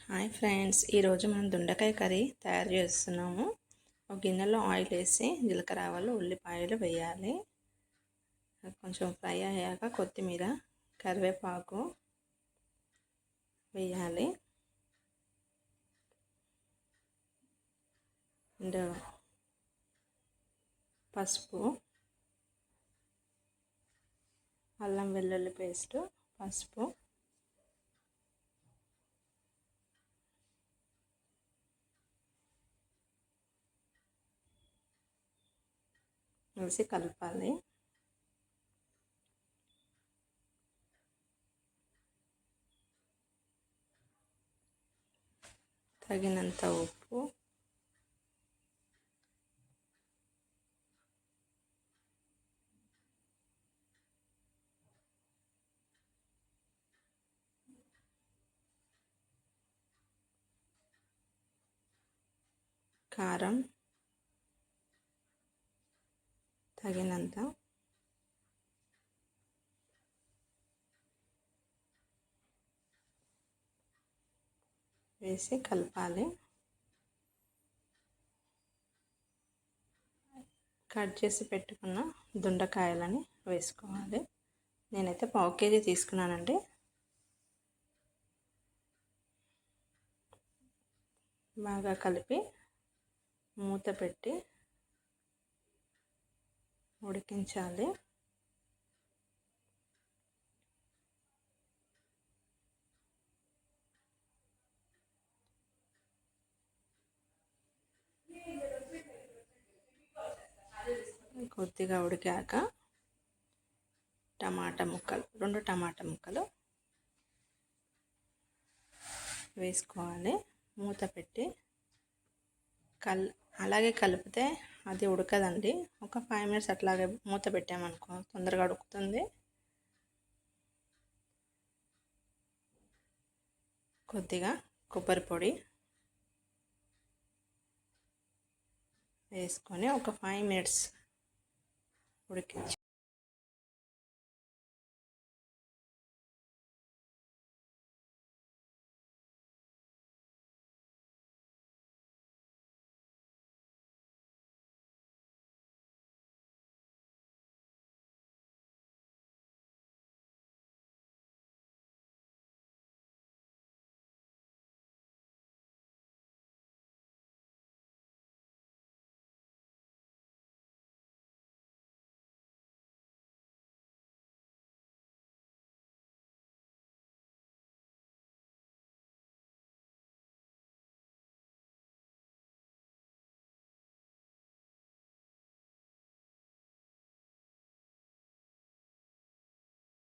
Hi friends, ఈరోజు మనం దొండకాయ కర్రీ తయారు చేస్తున్నాము. ఒక గిన్నెలో ఆయిల్ వేసి జీలకర్ర ఆవాలు ఉల్లిపాయలు వేయాలి. కొంచెం ఫ్రై అయ్యాక కొత్తిమీర కరివేపాకు వేయాలి. అండ్ పసుపు, అల్లం వెల్లుల్లి పేస్టు, పసుపు, వేసి కలపాలి. తగినంత ఉప్పు, కారం తగినంత, వేసి కలపాలి. కట్ చేసి పెట్టుకున్న దొండకాయలని వేసుకోవాలి. నేనైతే 1/2 కేజీ తీసుకున్నానండి. బాగా కలిపి మూత పెట్టి ఉడికించాలి. కొద్దిగా ఉడికాక రెండు టమాటా ముక్కలు వేసుకోవాలి. మూత పెట్టి అలాగే కలిపితే అది ఉడకదండి. ఒక 5 మినిట్స్ అట్లాగే మూత పెట్టామనుకో తొందరగా ఉడుకుతుంది. కొద్దిగా కొబ్బరి పొడి వేసుకొని ఒక 5 మినిట్స్ ఉడికించి